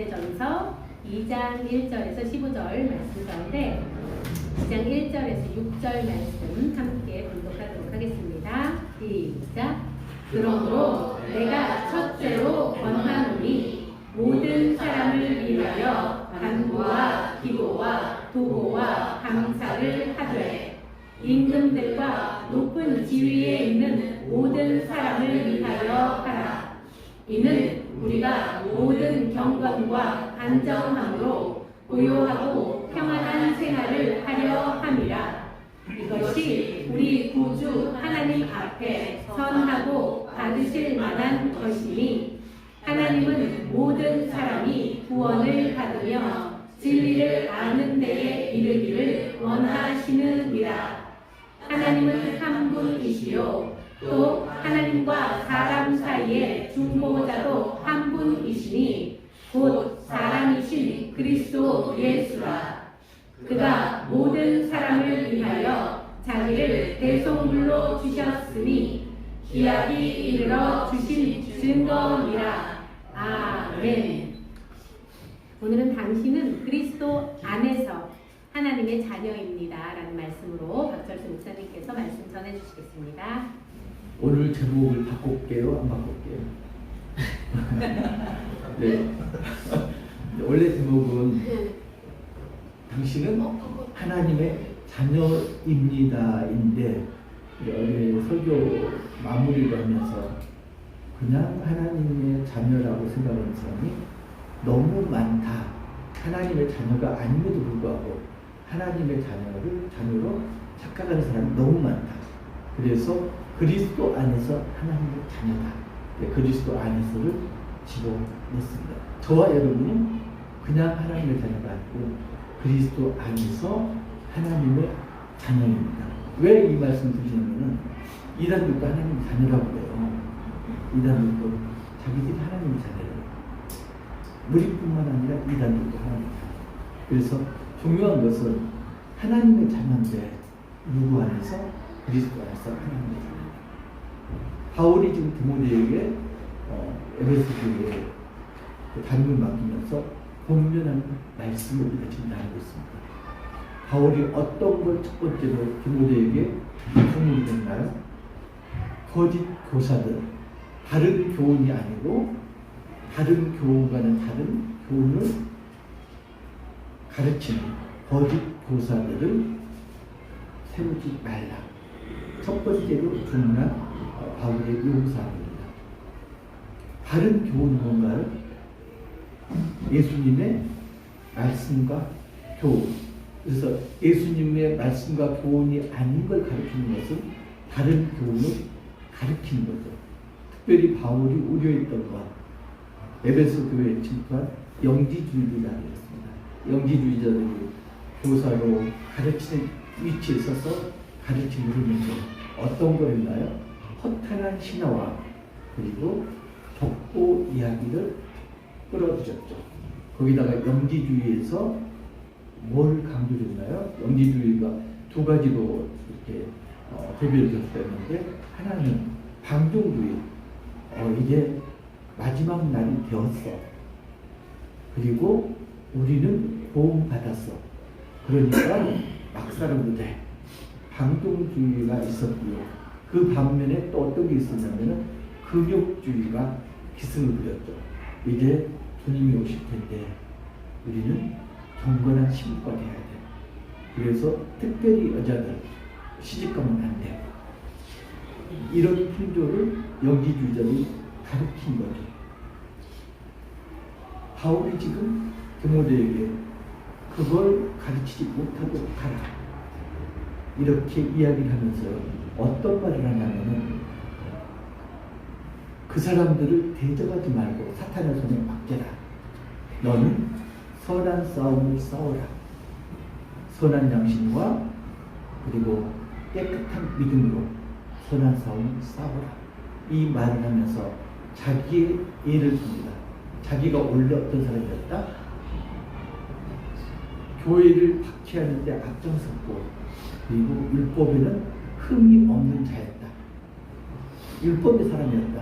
전서 2장 1절에서 15절 말씀 가운데 2장 1절에서 6절 말씀 함께 분독하도록 하겠습니다. 시작. 그러므로 내가 첫째로 권하노니 모든 사람을 위하여 간구와 기도와 도고와 감사를 하되 임금들과 높은 지위에 있는 모든 사람을 위하여 하라. 이는 우리가 모든 경건과 안정함으로 고요하고 평안한 생활을 하려 함이라. 이것이 우리 구주 하나님 앞에 선하고 받으실 만한 것이니 하나님은 모든 사람이 구원을 받으며 진리를 아는 데에 이르기를 원하시느니라. 하나님은 한 분이시요 또 하나님과 사람 사이의 중보자도 한 분이시니 곧 사람이신 그리스도 예수라. 그가 모든 사람을 위하여 자기를 대속물로 주셨으니 기약이 이르러 주신 증거니라. 아멘. 오늘은 당신은 그리스도 안에서 하나님의 자녀입니다 라는 말씀으로 박철수 목사님께서 말씀 전해주시겠습니다. 오늘 제목을 바꿀게요? 안 바꿀게요? 네. 원래 제목은 당신은 하나님의 자녀입니다인데 어제 설교 마무리를 하면서 그냥 하나님의 자녀라고 생각하는 사람이 너무 많다. 하나님의 자녀가 아님에도 불구하고 하나님의 자녀로 착각하는 사람이 너무 많다. 그래서 그리스도 안에서 하나님의 자녀다. 네, 그리스도 안에서를 집어넣습니다. 저와 여러분은 그냥 하나님의 자녀가 아니고 그리스도 안에서 하나님의 자녀입니다. 왜 이 말씀 드리냐면은 이단들도 하나님의 자녀라고 그래요. 이단들도 자기들이 하나님의 자녀예요. 무리뿐만 아니라 이단들도 하나님의 자녀. 그래서 중요한 것은 하나님의 자녀인데 누구 안에서? 그리스도 안에서 하나님의 자녀. 바울이 지금 디모데에게 에베소 교회에 담임을 맡기면서 본면한 말씀을 우리가 지금 나누고 있습니다. 바울이 어떤 걸 첫 번째로 디모데에게 주문을 했나요? 거짓 교사들, 다른 교훈이 아니고 다른 교훈과는 다른 교훈을 가르치는 거짓 교사들을 세우지 말라. 첫 번째로 주문한 바울의 요구사항입니다. 다른 교훈은 뭔가요? 예수님의 말씀과 교훈. 그래서 예수님의 말씀과 교훈이 아닌 걸 가르치는 것은 다른 교훈을 가르치는 거죠. 특별히 바울이 우려했던 것, 에베소 교회에 침투한 영지주의자들이었습니다. 영지주의자들이 교사로 가르치는 위치에 서서 가르침을 하면서 어떤 거 했나요? 허탄한 신화와 그리고 족보 이야기를 끌어들였죠. 거기다가 영지주의에서 뭘 강조했나요? 영지주의가 두 가지로 이렇게 대별되었는데 하나는 방종주의. 이제 마지막 날이 되었어. 그리고 우리는 보험받았어. 그러니까 막 살아도 돼. 방종주의가 있었고요. 그 반면에 또 어떤 게 있었냐면은 금욕주의가 기승을 부렸죠. 이제 주님이 오실 텐데 우리는 경건한 신부가 돼야 돼. 그래서 특별히 여자들 시집가면 안 돼. 이런 풍조를 영지주의자들이 가르친 거죠. 바울이 지금 디모데에게 그걸 가르치지 못하고 가라. 이렇게 이야기를 하면서 어떤 말을 하냐면은 그 사람들을 대적하지 말고 사탄의 손에 맡겨라. 너는 선한 싸움을 싸워라. 선한 양심과 그리고 깨끗한 믿음으로 선한 싸움을 싸워라. 이 말을 하면서 자기의 예를 듭니다. 자기가 원래 어떤 사람이었다? 교회를 박해하는 데 앞장섰고 그리고 율법에는 흠이 없는 자였다. 율법의 사람이었다.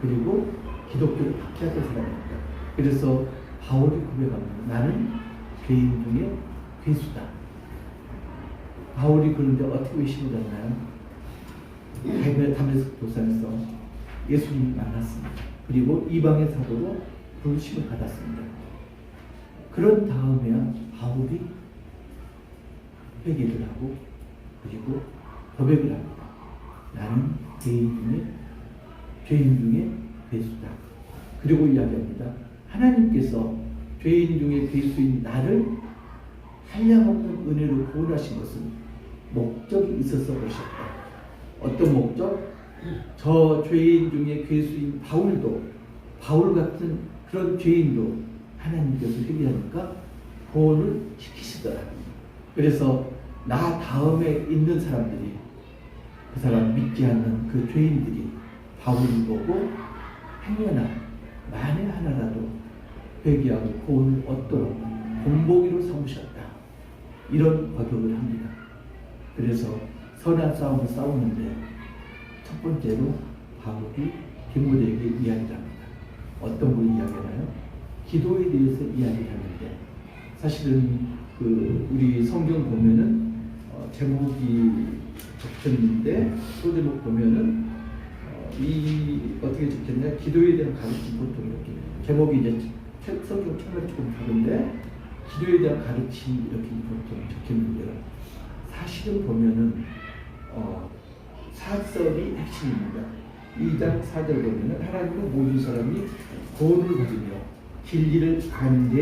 그리고 기독교를 박해하던 사람이었다. 그래서 바울이 고백합니다. 나는 죄인 중에 괴수다. 바울이 그런데 어떻게 외심을 졌나요? 담에색 도상에서 예수님을 만났습니다. 그리고 이방의 사도로 부르심을 받았습니다. 그런 다음에야 바울이 회개를 하고 그리고 고백을 합니다. 나는 죄인 중에 괴수다. 그리고 이야기합니다. 하나님께서 죄인 중에 괴수인 나를 한량없는 은혜로 구원하신 것은 목적이 있어서 그러셨다. 어떤 목적? 저 죄인 중에 괴수인 바울도, 바울 같은 그런 죄인도 하나님께서 회개하니까 구원을 시키시더라. 그래서 나 다음에 있는 사람들이, 그 사람 믿지 않는 그 죄인들이 바울을 보고 행여나 만에 하나라도 회개하고 구원을 얻도록 본보기로 삼으셨다. 이런 고백을 합니다. 그래서 선한 싸움을 싸우는데 첫 번째로 바울이 디모데에게 이야기를 합니다. 어떤 걸 이야기하나요? 기도에 대해서 이야기를 하는데, 사실은 우리 성경 보면은 제목이 적혔는데 소제목 보면은 이 어떻게 적혔냐? 기도에 대한 가르침, 보통 이렇게 제목이 이제 성경 처음에 조금 다른데 기도에 대한 가르침 이렇게 보통 적혔는데요. 사실은 보면은 사설이 핵심입니다. 2장 4절 보면은 하나님은 모든 사람이 구원을 받으며 진리를 아는 데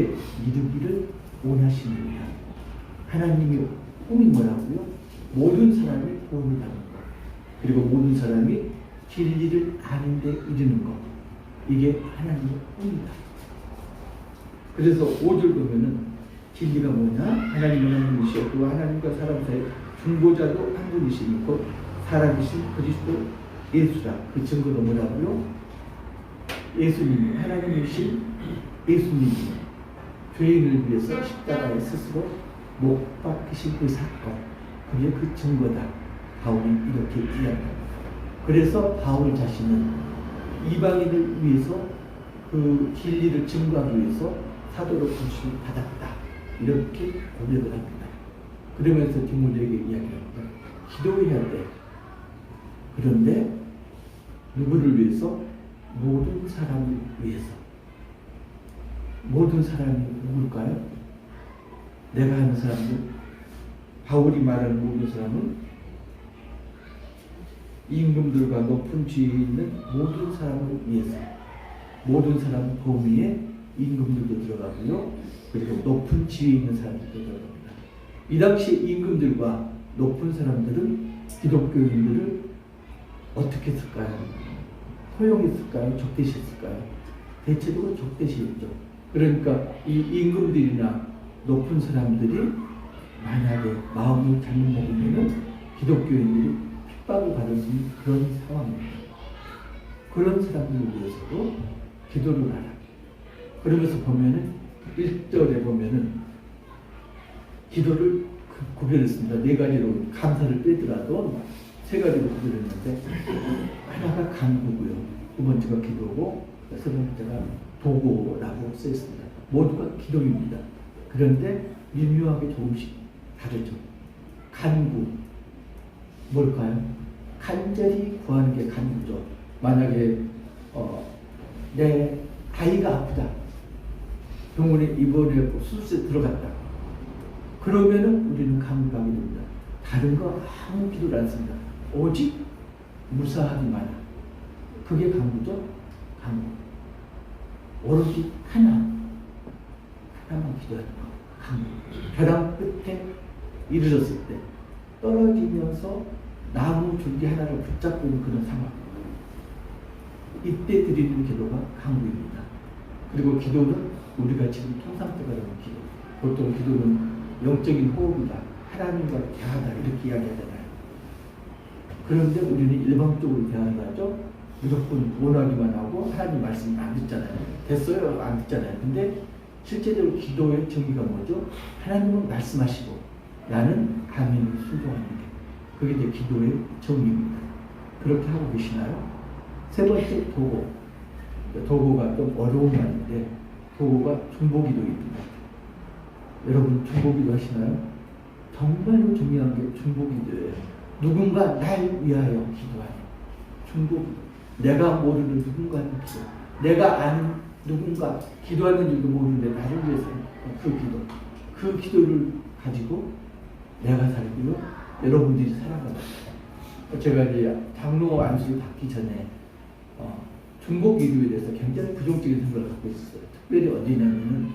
이르기를 원하시느니라. 하나님이 꿈이 뭐라고요? 모든 사람이 구원을 받는 것, 그리고 모든 사람이 진리를 아는 데 이르는 것, 이게 하나님의 꿈이다. 그래서 5절 보면은 진리가 뭐냐? 하나님은 한 분이시고 하나님과 사람 사이 중보자도 한 분이시니 곧 사람이신 그리스도 예수라. 그 증거가 뭐라고요? 예수님이, 하나님이신 예수님이 죄인을 위해서 십자가에 스스로 못 박히신 그 사건, 그게 그 증거다. 바울이 이렇게 이야기합니다. 그래서 바울 자신은 이방인을 위해서 그 진리를 증거하기 위해서 사도로 부르심을 받았다. 이렇게 고백을 합니다. 그러면서 디모데에게 이야기합니다. 기도해야 돼. 그런데 누구를 위해서? 모든 사람을 위해서. 모든 사람이 누굴까요? 내가 아는 사람들, 바울이 말하는 모든 사람은 임금들과 높은 지위에 있는 모든 사람을 위해서. 모든 사람 범위에 임금들도 들어가고요. 그리고 높은 지위에 있는 사람들도 들어갑니다. 이 당시 임금들과 높은 사람들은 기독교인들을 어떻게 했을까요? 포용했을까요? 적대시했을까요? 대체적으로 적대시했죠. 그러니까 이 임금들이나 높은 사람들이 만약에 마음을 잘못 먹으면 기독교인들이 핍박을 받을 수 있는 그런 상황입니다. 그런 사람들을 위해서도 기도를 하라. 그러면서 보면은 1절에 보면은 기도를 구별했습니다. 4가지로 감사를 빼더라도 3가지로 구별했는데, 하나가 간구고요, 2번째가 기도고, 3번째가 도고라고 써있습니다. 모두가 기도입니다. 그런데 미묘하게 조금씩 다르죠. 간구 뭘까요? 간절히 구하는 게 간구죠. 만약에 내 아이가 아프다, 병원에 입원해 수술에 들어갔다, 그러면은 우리는 간구하게 됩니다. 다른 거 아무 기도를 안 씁니다. 오직 무사하기만. 그게 간구죠. 간구. 오로지 하나만 기도하는 거. 간구. 벼랑 끝에 이르렀을 때 떨어지면서 나무 줄기 하나를 붙잡고 있는 그런 상황. 이때 드리는 기도가 간구입니다. 그리고 기도는 우리가 지금 통상적으로 하는 기도, 보통 기도는 영적인 호흡이다, 하나님과 대화다, 이렇게 이야기하잖아요. 그런데 우리는 일방적으로 대화를 하죠. 무조건 원하기만 하고 하나님 말씀 안 듣잖아요. 됐어요? 안 듣잖아요. 근데 실제적으로 기도의 정의가 뭐죠? 하나님은 말씀하시고 나는 아멘을 순종하는 게, 그게 이제 기도의 정의입니다. 그렇게 하고 계시나요? 세 번째, 도고. 도고가 좀 어려운 말인데, 그거가 중보기도입니다. 여러분 중보기도 하시나요? 정말로 중요한 게 중보기도예요. 누군가 날 위하여 기도하는 중보기도. 내가 모르는 누군가는 기도. 내가 아는 누군가 기도하는 줄도 모르는데 나를 위해서 그 기도. 그 기도를 가지고 내가 살고요. 여러분들이 살아갑니다. 제가 이제 장로 안수를 받기 전에 중보기도에 대해서 굉장히 부정적인 생각을 갖고 있었어요. 특별히 어디냐면은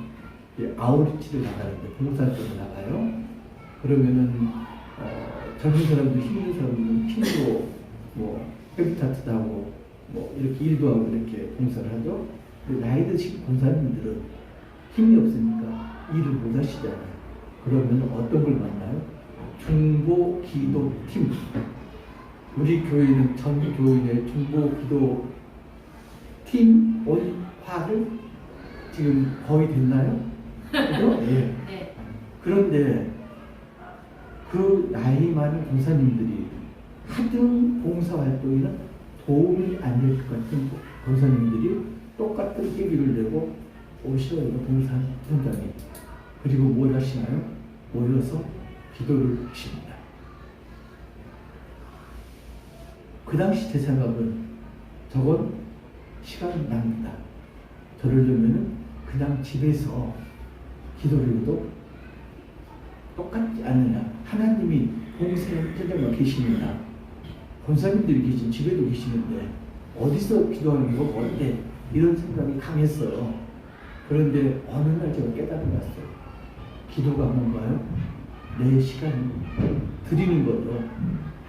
아우리치를 나가는데 봉사활동을 나가요. 그러면은 젊은 사람들, 힘든 사람들은 힘으로 뭐 헤비타트도 하고 뭐 이렇게 일도 하고 이렇게 봉사를 하죠. 나이 드신 봉사님들은 힘이 없으니까 일을 못 하시잖아요. 그러면 어떤 걸 만나요? 중보기도팀. 우리 교회는 전 교인의 중보기도 팀 원화를 지금 거의 됐나요? 그죠? 예. 네. 그런데 그 나이 많은 봉사님들이 하등 봉사활동에는 도움이 안 될 것 같은 봉사님들이 똑같은 계기를 내고 오셔요. 봉사 현장에. 그리고 뭘 하시나요? 모여서 기도를 하십니다. 그 당시 제 생각은 저건 시간 낭비다. 저러려면 그냥 집에서 기도를 해도 똑같지 않느냐. 하나님이 봉사 현장에 계시느냐. 권사님들이 계신 집에도 계시는데 어디서 기도하는 거 뭔데? 이런 생각이 강했어요. 그런데 어느 날 제가 깨달은 것어요. 기도가 뭔가요? 내 시간을 드리는 거죠.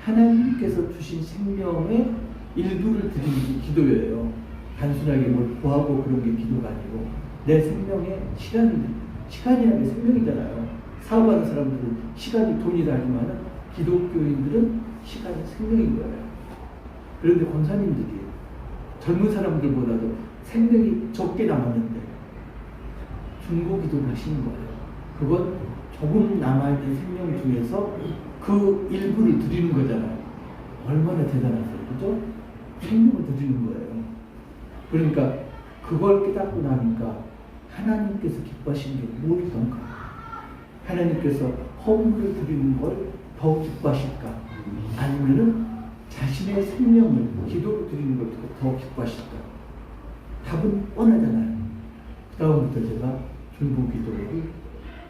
하나님께서 주신 생명의 일부를 드리는 게 기도예요. 단순하게 뭘 구하고 그런 게 기도가 아니고 내 생명의 시간이라는 게 생명이잖아요. 사업하는 사람들은 시간이 돈이다 하지만 기독교인들은 시간이 생명인 거예요. 그런데 권사님들이 젊은 사람들보다도 생명이 적게 남았는데 중보기도를 하시는 거예요. 그건 조금 남아있는 생명 중에서 그 일부를 드리는 거잖아요. 얼마나 대단하세요. 그죠? 생명을 드리는 거예요. 그러니까 그걸 깨닫고 나니까 하나님께서 기뻐하시는 게 무엇이던가? 하나님께서 허물을 드리는 걸 더 기뻐하실까? 아니면은 자신의 생명을 기도로 드리는 걸 더 기뻐하실까? 답은 뻔하잖아요. 그 다음부터 제가 중보기도를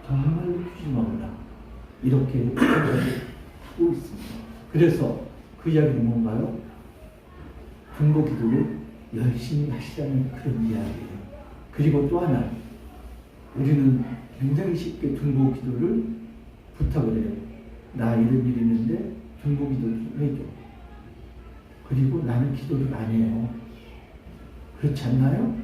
정말로 휴심하구나 이렇게 하고 있습니다. 그래서 그 이야기는 뭔가요? 중보기도를 열심히 하시자는 그런 이야기예요. 그리고 또 하나, 우리는 굉장히 쉽게 중보기도를 부탁을 해요. 나 이런 일이 있는데 중보기도 좀 해줘. 그리고 나는 기도를 안 해요. 그렇지 않나요?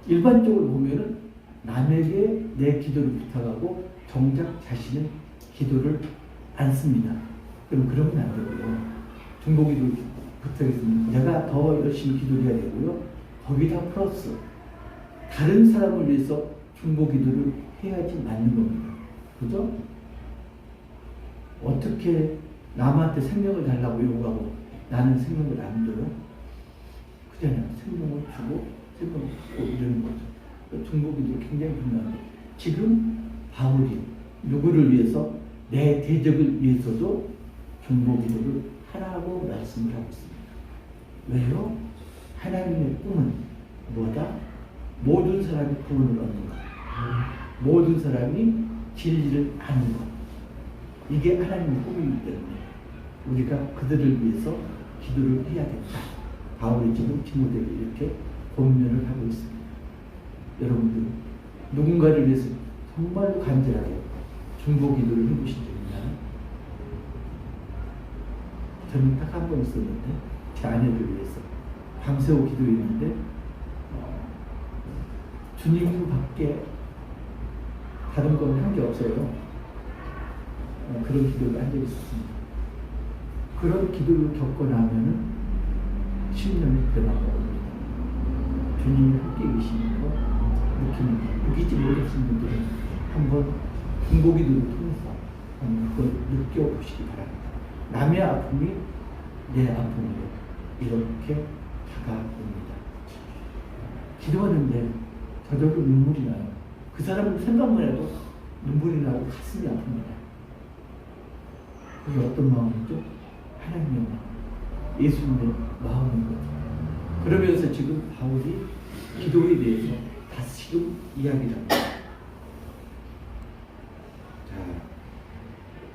일반적으로 보면은 남에게 내 기도를 부탁하고 정작 자신은 기도를 안 씁니다. 그럼 그러면 안 되고요. 중보기도 부탁했습니다. 내가 더 열심히 기도를 해야 되고요. 거기다 플러스 다른 사람을 위해서 중보기도를 해야지 맞는 겁니다. 그죠? 어떻게 남한테 생명을 달라고 요구하고 나는 생명을 안 줘요? 그잖아요. 생명을 주고 생명을 받고 이러는 거죠. 중보기도 굉장히 중요한데 지금 바울이 누구를 위해서 내 대적을 위해서도 중보기도를 하라고 말씀을 하고 있습니다. 왜요? 하나님의 꿈은 뭐다? 모든 사람이 구원을 얻는 것. 모든 사람이 진리를 아는 것. 이게 하나님의 꿈이기 때문에 우리가 그들을 위해서 기도를 해야 된다. 바울이 지금 디모데에게 이렇게 권면을 하고 있습니다. 여러분들 누군가를 위해서 정말로 간절하게 중보기도를 해보신 적 있나요? 저는 딱 한 번 있었는데 제 아내를 위해서 밤새워 기도했는데 주님밖에 다른 건 한 게 없어요. 그런 기도를 한 적이 있었습니다. 그런 기도를 겪고 나면은 심령의 변화가 옵니다. 주님이 함께 계시는 거 느끼지 못하신 분들은 한번 중보기도를 통해서 그걸 느껴보시기 바랍니다. 남의 아픔이 내 아픔으로 이렇게 다가옵니다. 기도하는데 저절로 눈물이 나요. 그 사람 생각만 해도 눈물이 나고 가슴이 아픕니다. 그게 어떤 마음이죠? 하나님의 마음, 예수님의 마음인 거죠. 그러면서 지금 바울이 기도에 대해서 다시금 이야기를 합니다. 자,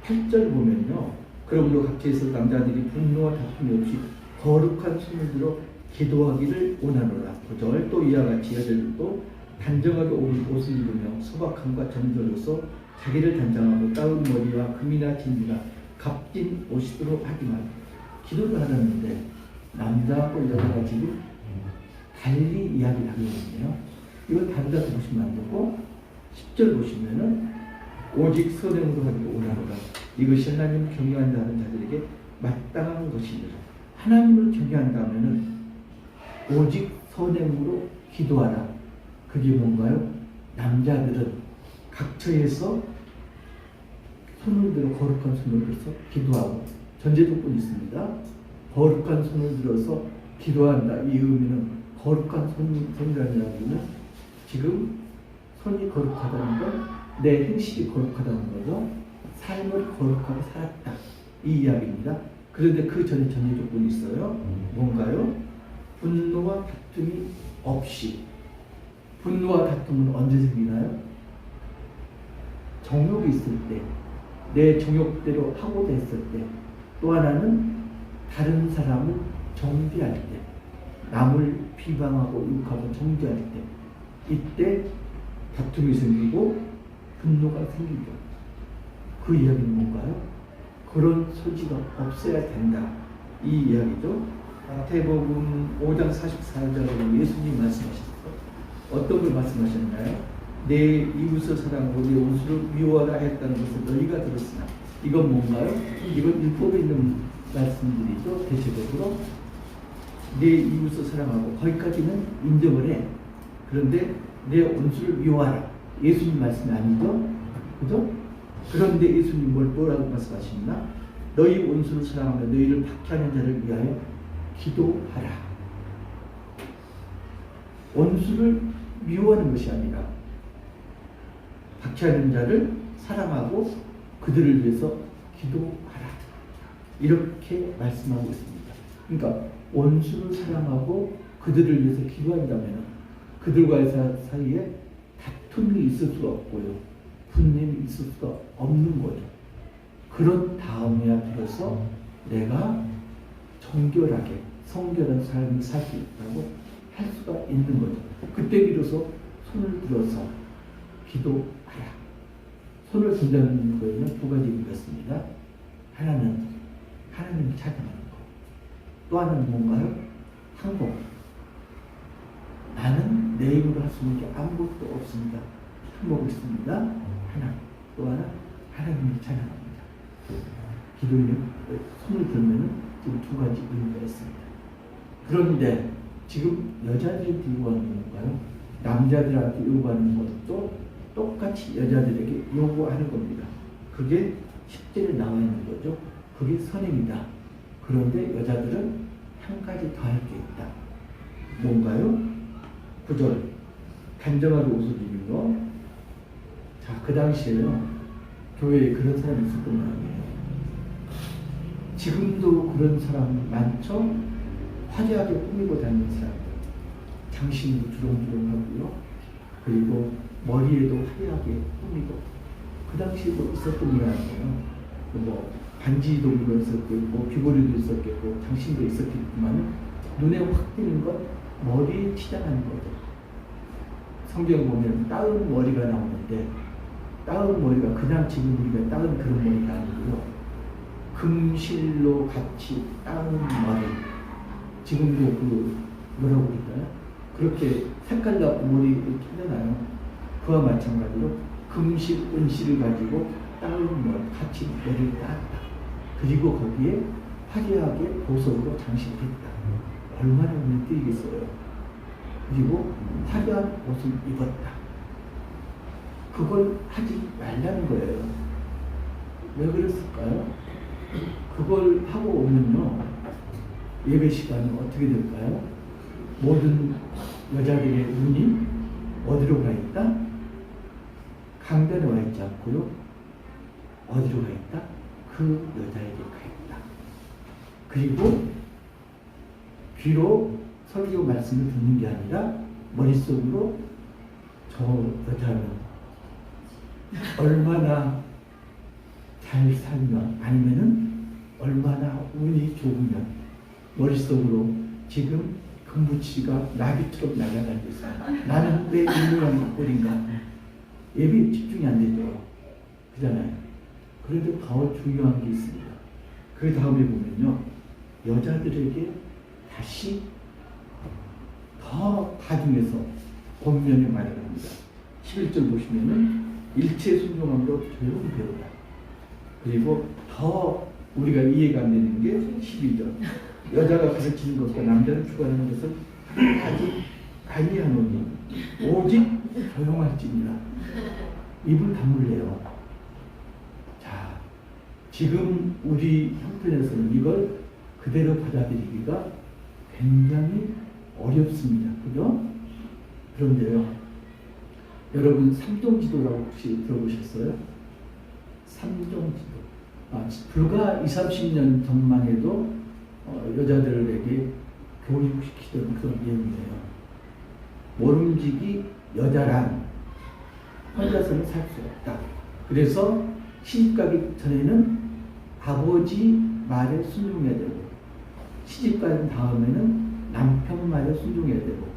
8절 보면요. 그러므로 각지에서 남자들이 분노와 다툼이 없이 거룩한 손을 들어 기도하기를 원하노라. 9절 또 이와 같이 여자들도 단정하게 옷을 입으며 소박함과 정절로서 자기를 단장하고 따은 머리와 금이나 진주가 값진 옷이도록 하기만. 기도를 하라는데 남자하고 여자가 지금 달리 이야기를 하고 있네요. 이건 다르다 보시면 안 되고 10절 보시면은 오직 선행으로 하기를 원하노라. 이것이 하나님 경외한다는 자들에게 마땅한 것이니라. 하나님을 경외한다면은 오직 선행으로 기도하라. 그게 뭔가요? 남자들은 각처에서 손을 들어 거룩한 손을 들어서 기도하고 전제 조건이 있습니다. 거룩한 손을 들어서 기도한다. 이 의미는 거룩한 손이라는 이야기는 지금 손이 거룩하다는 건 내 행실이 거룩하다는 거죠. 삶을 거룩하게 살았다. 이 이야기입니다. 그런데 그 전에 전제 조건이 있어요. 뭔가요? 분노와 다툼이 없이. 분노와 다툼은 언제 생기나요? 정욕이 있을 때, 내 정욕대로 하고 됐을 때, 또 하나는 다른 사람을 정죄할 때, 남을 비방하고 욕하고 정죄할 때, 이때 다툼이 생기고 분노가 생기죠. 그 이야기는 뭔가요? 그런 소지가 없어야 된다. 이 이야기죠. 마태복음 5장 44절에 예수님이 말씀하셨어요. 어떤 걸 말씀하셨나요? 내 이웃을 사랑하고 내 원수를 미워하라 했다는 것을 너희가 들었으나 이건 뭔가요? 이건 율법에 있는 말씀들이죠. 대체적으로 내 이웃을 사랑하고 거기까지는 인정을 해. 그런데 내 원수를 미워하라. 예수님 말씀이 아니죠? 그죠? 그런데 예수님 뭐라고 말씀하십니까? 너희 원수를 사랑하며 너희를 박해하는 자를 위하여 기도하라. 원수를 미워하는 것이 아니라 박해하는 자를 사랑하고 그들을 위해서 기도하라. 이렇게 말씀하고 있습니다. 그러니까 원수를 사랑하고 그들을 위해서 기도한다면 그들과의 사이에 다툼이 있을 수가 없고요. 분냄이 있을 수가 없는 거죠. 그런 다음에야 비로소 내가 정결하게 성결한 삶을 살 수 있다고 할 수가 있는 거죠. 그때 비로소 손을 들어서 기도하라. 손을 든다는 거에는 두 가지 의미가 있습니다. 하나는 하나님을 찬양하는 것. 또 하나는 뭔가요? 항복. 나는 내 힘으로 할 수 있는 게 아무것도 없습니다. 항복을 했습니다. 하나. 또 하나 하나님을 찬양합니다. 기도에는 손을 들면 지금 두 가지 의미가 있습니다. 그런데 지금 여자들이 요구하는 건가요? 남자들한테 요구하는 것도 똑같이 여자들에게 요구하는 겁니다. 그게 10절에 나와 있는 거죠. 그게 선행이다. 그런데 여자들은 한 가지 더 할 게 있다. 뭔가요? 9절 단정하게 옷을 입으며. 자, 그 당시에요 교회에 그런 사람이 있었던 모양이에요. 지금도 그런 사람 많죠? 화려하게 꾸미고 다니는 사람들. 장신도 주렁주렁하고요. 그리고 머리에도 화려하게 꾸미고. 그 당시에도 있었던 모양이에요. 뭐 반지도 물론 있었고, 뭐 귀걸이도 있었겠고, 장신도 있었겠지만 눈에 확 띄는 건 머리에 치장하는 거죠. 성경 보면 따은 머리가 나오는데 따은 머리가 그냥 지금 우리가 따은 그런 머리가 아니고요. 금실로 같이 따은 머리. 지금도 그 뭐라고 그럴까요? 그렇게 색깔나고 머리 이렇게 하잖아요. 그와 마찬가지로 금실, 은실을 가지고 따은 머리, 같이 머리를 따았다. 그리고 거기에 화려하게 보석으로 장식을 했다. 얼마나 눈에 띄겠어요. 그리고 화려한 옷을 입었다. 그걸 하지 말라는 거예요. 왜 그랬을까요? 그걸 하고 오면요 예배 시간은 어떻게 될까요? 모든 여자들의 눈이 어디로 가 있다? 강변에 와 있지 않고요. 어디로 가 있다? 그 여자에게 가 있다. 그리고 귀로 설교 말씀을 듣는 게 아니라 머릿속으로 저 여자는 얼마나 잘 살면 아니면은 얼마나 운이 좋으면 머릿속으로 지금 금부치가 나비처럼 날아다니고 있어. 나는 왜 이 모양의 꼴인가? 예비에 집중이 안 되죠. 그잖아요. 그런데 더 중요한 게 있습니다. 그 다음에 보면요. 여자들에게 다시 더 다중해서 본면에 말을 합니다. 11절 보시면은 일체 순종함으로 조용히 배우라. 그리고 더 우리가 이해가 안 되는 게 12절. 여자가 가르치는 것과 남자를 추구하는 것을 아직 관리하노니 오직 조용할지니라. 입을 다물래요. 자, 지금 우리 형편에서는 이걸 그대로 받아들이기가 굉장히 어렵습니다. 그죠? 그런데요, 여러분 삼종지도라고 혹시 들어보셨어요? 삼종지도. 불과 20, 30년 전만 해도 여자들에게 교육시키던 그런 내용이에요. 모름지기 여자란 혼자서는 살 수 없다. 그래서 시집가기 전에는 아버지 말에 순종해야 되고, 시집간 다음에는 남편 말에 순종해야 되고,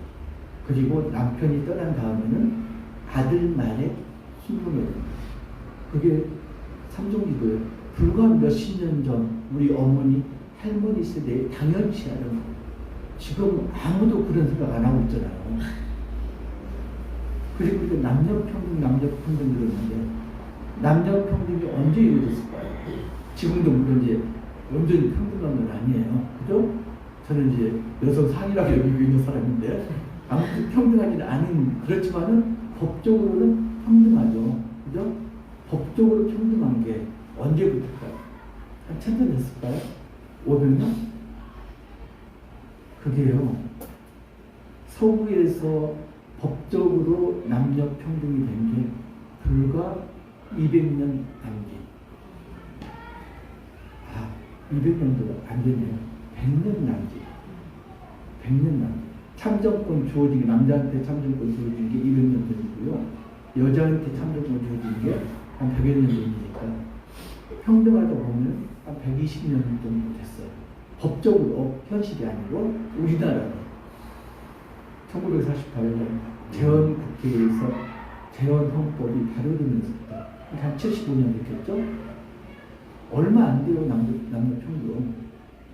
그리고 남편이 떠난 다음에는 아들 말에 순종해야 됩니다. 그게 삼종기도예요. 불과 몇십 년 전 우리 어머니, 할머니 세대에 당연시 하는 거예요. 지금 아무도 그런 생각 안 하고 있잖아요. 그리고 이제 남녀평등 그러는데 남녀평등이 언제 이루어졌을까요? 지금도 물론 이제 완전히 평등한 건 아니에요. 그죠? 저는 이제 여성 상이라고 여기고 있는 사람인데 아무튼 평등하지는 않은, 그렇지만은 법적으로는 평등하죠. 그죠? 법적으로 평등한 게 언제부터일까요? 한 1000년 됐을까요? 500년? 그게요, 서구에서 법적으로 남녀 평등이 된 게 불과 200년 남짓. 200년도 안 되네요. 100년 남짓. 100년 남짓. 참정권 주어진 게, 남자한테 참정권 주어진 게 200년 전이고요. 여자한테 참정권 주어진 게 한 100여 년 전이니까 평등하다 보면 한 120년 정도 됐어요. 법적으로, 현실이 아니고 우리나라는 1948년 재헌국회에서 재헌헌법이 발효되면서부터 한 75년 됐겠죠? 얼마 안 돼요, 남녀 평등.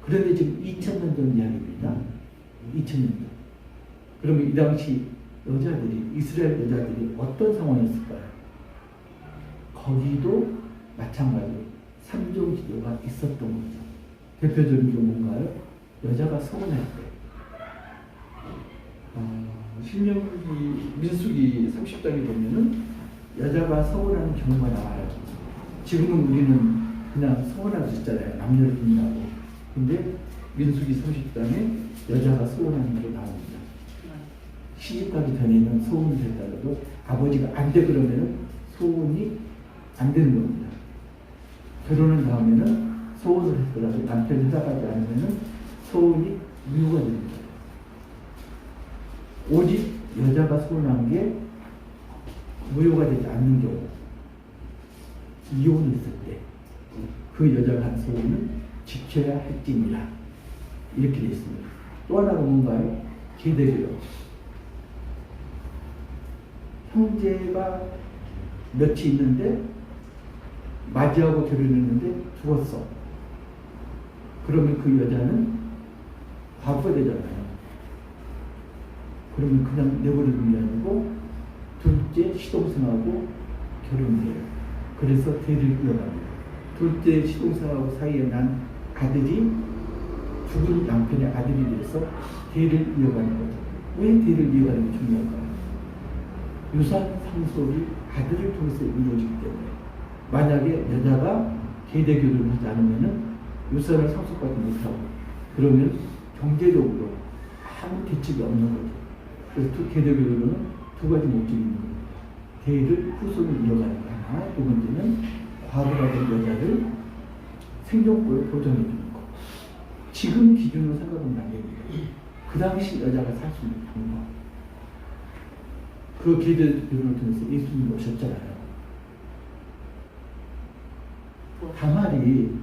그런데 지금 2000년 전 이야기입니다. 2000년 전. 그러면 이 당시 여자들이, 이스라엘 여자들이 어떤 상황이었을까요? 거기도 마찬가지로 삼종지도가 있었던 거죠. 대표적인 게 뭔가요? 여자가 서운할 때. 신명기, 민수기 30장에 보면은 여자가 서운하는 경우가 나와요. 지금은 우리는 그냥 서운할 수 있잖아요. 남녀를 빛나고. 근데 민수기 30장에 여자가 서운하는 게 나옵니다. 시집가기 전에는 소원이 됐다고 아버지가 안 돼 그러면은 소원이 안 되는 겁니다. 결혼한 다음에는 소원을 했더라도 남편이 허락하지 않으면은 소원이 무효가 됩니다. 오직 여자가 소원한 게 무효가 되지 않는 경우, 이혼을 했을 때 그 여자가 한 소원은 지켜야 할지니라, 이렇게 되어 있습니다. 또 하나가 뭔가요? 계대교요. 형제가 몇이 있는데 맞이하고 결혼했는데 죽었어. 그러면 그 여자는 과부가 되잖아요. 그러면 그냥 내버려두는 게 아니고 둘째 시동생하고 결혼해요. 그래서 대를 이어갑니다. 둘째 시동생하고 사이에 난 아들이 죽은 남편의 아들이 돼서 대를 이어가는 거죠. 왜 대를 이어가는 게 중요할까요? 유산 상속이 아들을 통해서 이루어지기 때문에, 만약에 여자가 계대교를 하지 않으면은 유산을 상속받지 못하고, 그러면 경제적으로 아무 대책이 없는 거죠. 그래서 계대교로는 두 가지 목적이 있는 거예요. 대의를 후손을 이어가는 거 하나, 두 번째는 과부가 된 여자를 생존권을 보장해 주는 거. 지금 기준으로 생각하면 됩니다. 그 당시 여자가 살 수 있는 방법. 그 계대교로를 통해서 예수님이 오셨잖아요. 다말이,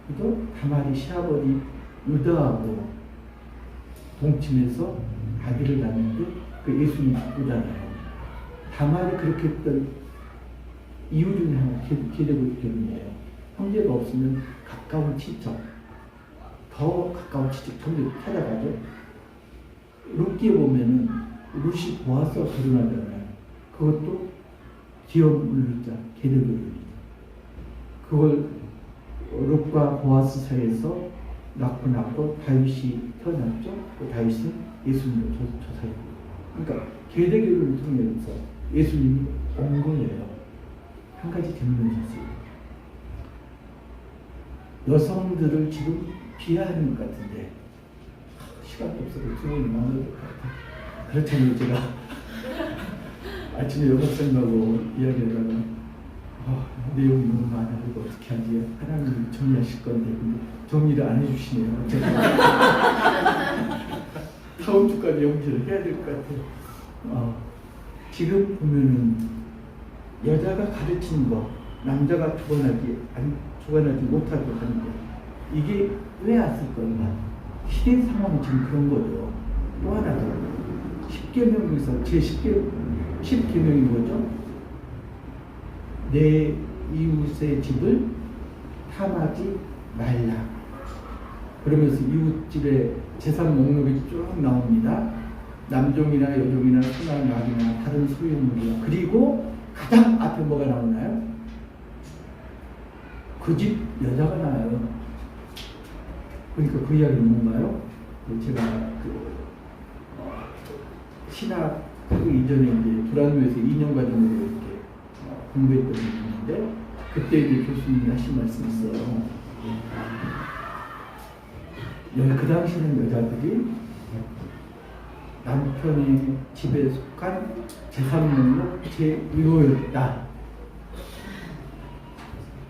그죠? 다말이 시아버지 유다하고 동침해서 아기를 낳는데 그 예수님이 죽잖아요. 다말이 그렇게 했던 이유 중에 하나 계대교 결혼이에요. 형제가 없으면 가까운 친척, 더 가까운 친척 형제 찾아가죠. 룻기에 보면은 룻이 보아서 결혼하잖아요. 그것도 기업 물자 계대교를. 그걸 룻과 보아스 사이에서 낳고 다윗이 태어났죠. 그 다윗은 예수님을 조사했고, 그러니까 계대교를 통해서 예수님이 온 거예요. 한 가지 재밌는 사실. 여성들을 지금 비하하는 것 같은데 시간도 없어서 두 번이 많을 것 같아요. 그렇다면 제가 아침에 여학생하고 이야기하다가 내용이 너무 많아. 이거 어떻게 하지? 하나님 정리하실 건데 근데 정리를 안 해주시네요. 제가 다음 주까지 연기를 해야 될 것 같아요. 지금 보면은 여자가 가르치는 거, 남자가 주관하지 못하게 하는 거, 이게 왜 왔을까? 시대 상황은 지금 그런 거죠. 또 하나 더, 10계명에서 제10계명이 뭐죠? 내 이웃의 집을 탐하지 말라. 그러면서 이웃집의 재산 목록이 쭉 나옵니다. 남종이나 여종이나 소나 낙이나 다른 소유물이나, 그리고 가장 앞에 뭐가 나오나요? 그 집 여자가 나와요. 그러니까 그 이야기는 뭔가요? 제가 신학 하기 이전에 이제 불안교에서 2년 과정으로 이렇게 공부했던 적이 있는데, 그때 이제 교수님이 하신 말씀이 있어요. 그 당시는 여자들이 남편의 집에 속한 재산 목록 제1호였다.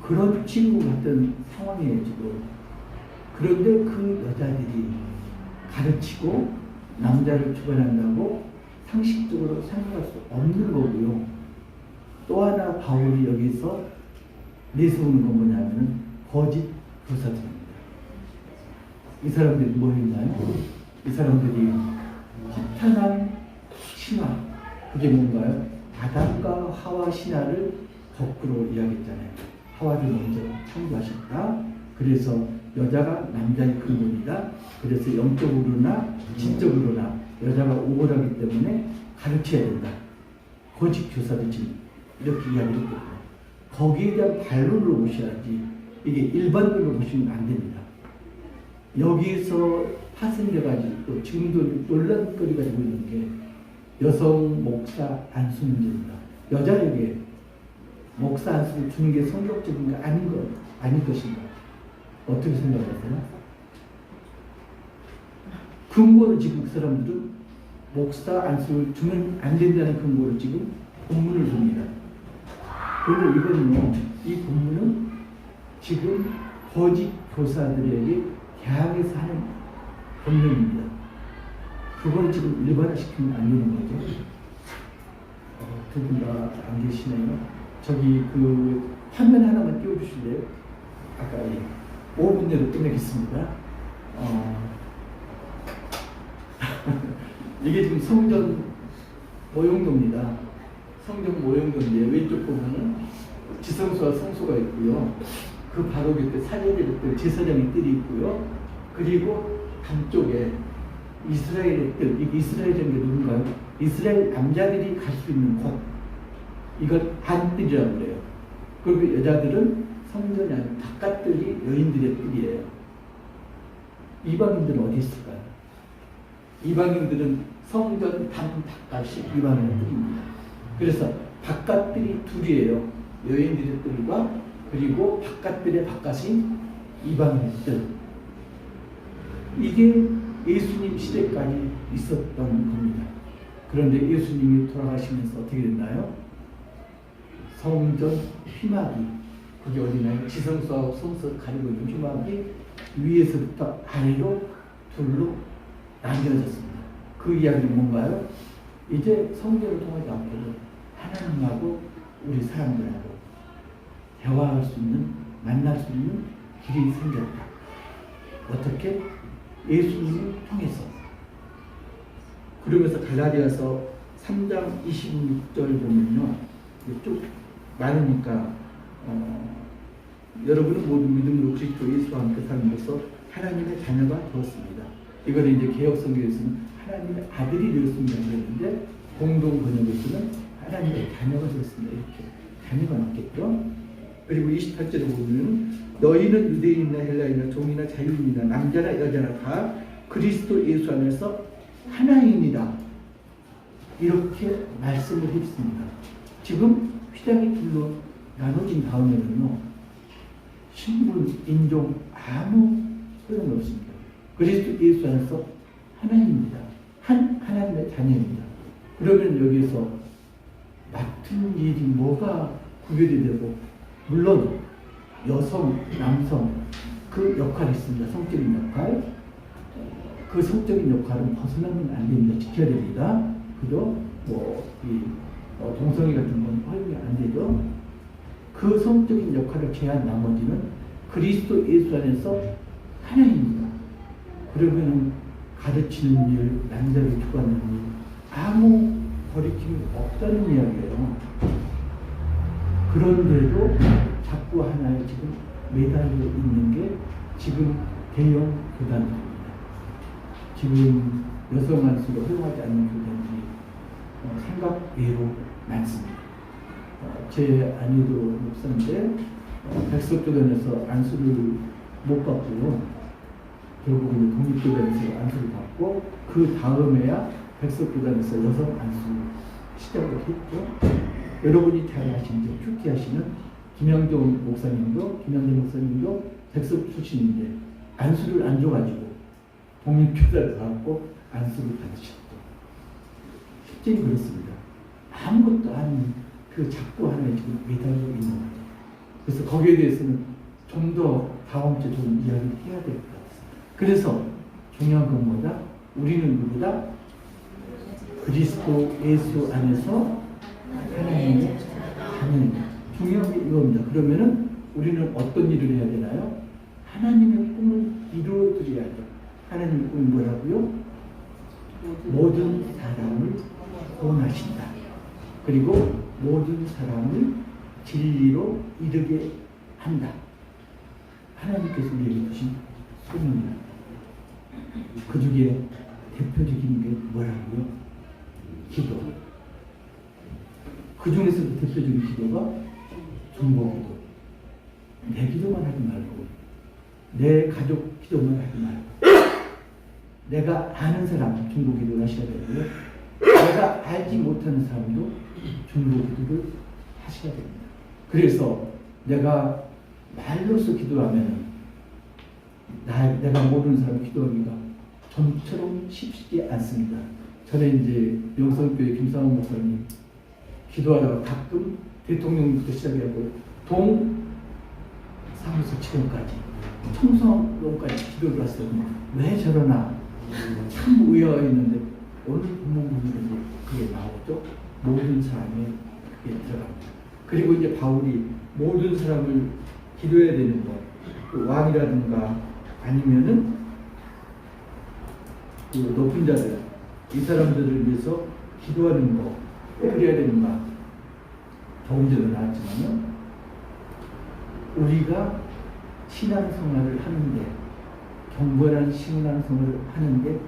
그런 친구 같은 상황이에요, 지금. 그런데 그 여자들이 가르치고 남자를 주관한다고 상식적으로 생각할 수 없는 거고요. 또 하나 바울이 여기서 내세우는 건 뭐냐면 거짓 교사들입니다. 이 사람들이 뭐 했나요? 이 사람들이 허탄한 신화, 그게 뭔가요? 아담과 하와 신화를 거꾸로 이야기했잖아요. 하와를 먼저 창조하셨다. 그래서 여자가 남자의 근본이다. 그래서 영적으로나 지적으로나 여자가 우월하기 때문에 가르쳐야 된다. 거짓 교사들 지금 이렇게 이야기를 했거든요. 거기에 대한 반론으로 보셔야지, 이게 일반적으로 보시면 안 됩니다. 여기에서 파생돼가지고 또 지금도 논란거리가 되고 있는 게 여성 목사 안수 문제입니다. 여자에게 목사 안수를 주는 게 성격적인가 아닌 것인가? 어떻게 생각하세요? 근거를 지금 그 사람들은 목사 안수를 주면 안 된다는 근거를 지금 본문을 봅니다. 그런데 이거는요, 이 본문은 지금 거짓 교사들에게 대항해서 하는 법령입니다. 그걸 지금 일반화시키면 안 되는 거죠. 두 분 다 안 계시네요. 저기 그 화면 하나만 띄워주실래요? 아까 5분 내로 끝내겠습니다. 이게 지금 성전 모형도입니다. 성전 모형도인데 왼쪽 부분은 지성소와 성소가 있고요. 그 바로 밑에 사제들의 뜰, 제사장의 뜰이 있고요. 그리고 한쪽에 이스라엘의 뜰, 이게 이스라엘이라는 게 누군가요? 이스라엘 남자들이 갈 수 있는 곳, 이걸 안뜰이라고 그래요. 그리고 여자들은 성전이 아닌 바깥뜰이 여인들의 뜰이에요. 이방인들은 어디 있을까요? 이방인들은 성전 단 바깥이 이방인의 뜰입니다. 그래서 바깥뜰이 둘이에요. 여인들의 뜰과 그리고 바깥뜰의 바깥이 이방인의 뜰. 이게 예수님 시대까지 있었던 겁니다. 그런데 예수님이 돌아가시면서 어떻게 됐나요? 성전 휘막이, 그게 어디나요? 지성소하고 성소 가리고 있는 휘막이 위에서부터 아래로 둘로 나뉘어졌습니다. 그 이야기는 뭔가요? 이제 성전을 통하지 않고도 하나님하고 우리 사람들하고 대화할 수 있는, 만날 수 있는 길이 생겼다. 어떻게? 예수님을 통해서. 그러면서 갈라디아서 3장 26절 보면요, 쭉 많으니까 여러분은 모든 믿음으로 그리스도 예수와 함께 삶으로써 하나님의 자녀가 되었습니다. 이거는 이제 개혁성경에서는 하나님의 아들이 되었습니다 그랬는데, 공동 번역에서는 하나님의 자녀가 되었습니다 이렇게 자녀가 맞겠죠. 그리고 28절에 보면 너희는 유대인이나 헬라인이나 종이나 자유인이나 남자나 여자나 다 그리스도 예수 안에서 하나입니다. 이렇게 말씀을 했습니다. 지금 휘장이 둘로 나눠진 다음에는요, 신분, 인종 아무 소용없습니다. 그리스도 예수 안에서 하나입니다. 하나님의 자녀입니다. 그러면 여기서 맡은 일이 뭐가 구별이 되고, 물론 여성, 남성 그 역할이 있습니다. 성적인 역할. 그 성적인 역할은 벗어나면 안 됩니다. 지켜야 됩니다. 그죠? 동성애 같은 건 허용이 안 되죠. 그 성적인 역할을 제한 나머지는 그리스도 예수 안에서 하나입니다. 그러면 가르치는 일, 남자를 주관하는 일 아무 거리낌이 없다는 이야기예요. 그런데도 자꾸 하나에 지금 매달려 있는 게 지금 대형 교단입니다. 지금 여성 안수를 허용하지 않는 교단들이 생각 외로 많습니다. 제 아내도 목사인데 백석교단에서 안수를 못 받고요. 결국은 독립교단에서 안수를 받고 그 다음에야 백석교단에서 여성 안수 시작을 했죠. 여러분이 잘 아시죠? 큐티하시는 김영종 목사님도 백석 출신인데 안수를 안 줘가지고 독립교단을 받고 안수를 받으셨고, 실제로 그렇습니다. 아무것도 아닌 그 자꾸 하나에 지금 매달려 있는 거예요. 그래서 거기에 대해서는 좀 더 다음 주에 좀 이야기를 해야 될 것 같습니다. 그래서 중요한 건 뭐다? 우리는 누구다? 그리스도 예수 안에서 하나님의 자녀입니다. 중요한 게 이겁니다. 그러면은 우리는 어떤 일을 해야 되나요? 하나님의 꿈을 이루어드려야죠. 하나님의 꿈이 뭐라고요? 모든 사람을 구원하신다. 그리고 모든 사람을 진리로 이르게 한다. 하나님께서 우리에게 주신 소명이다. 그 중에 대표적인 게 뭐라고요? 기도. 그 중에서도 대표적인 기도가 중보기도. 내 기도만 하지 말고 내 가족 기도만 하지 말고 내가 아는 사람 중보기도를 하셔야 되고요. 내가 알지 못하는 사람도 중보기도를 하셔야 됩니다. 그래서 내가 말로서 기도하면 내가 모르는 사람 기도하기가 좀처럼 쉽지 않습니다. 저는 이제 영성교회 김상원 목사님 기도하다가 가끔 대통령부터 시작하고 동사무소 직원까지 청소년까지 기도를 했어요. 왜 저러나 참 의아했는데 오늘 본문에서 그게 나오죠. 모든 사람이 그게 들어갑니다. 그리고 이제 바울이 모든 사람을 기도해야 되는 것, 그 왕이라든가 아니면은 그 높은 자들, 이 사람들을 위해서 기도하는 거, 그래야 되는가. 조금 전에 나왔지만요, 우리가 신앙생활을 하는데, 경건한 신앙생활을 하는데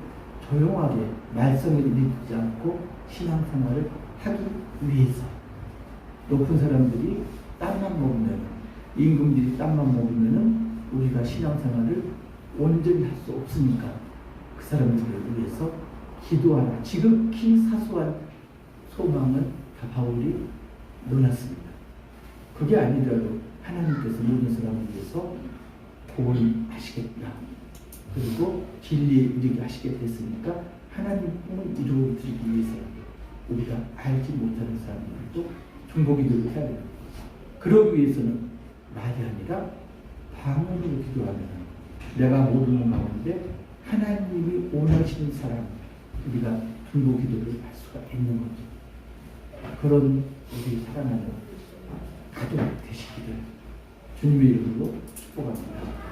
조용하게 말썽을 일으키지 않고 신앙생활을 하기 위해서 높은 사람들이 땀만 먹으면, 임금들이 땀만 먹으면 우리가 신앙생활을 온전히 할 수 없으니까 그 사람들을 위해서 기도하라. 지극히 사소한 소망을 다 바울이 논했습니다. 그게 아니더라도 하나님께서 모든 사람을 위해서 구원하시겠다. 그리고 진리에 이르게 하시게 됐으니까 하나님 꿈을 이루어드리기 위해서 우리가 알지 못하는 사람들도 중보기도를 해야 됩니다. 그러기 위해서는 말이 아니라 방언으로 기도하면 내가 모르는 가운데 하나님이 원하시는 사람 우리가 중보기도를 할 수가 있는 거죠. 그런 우리 사랑하는 가족 되시기를 주님의 이름으로 축복합니다.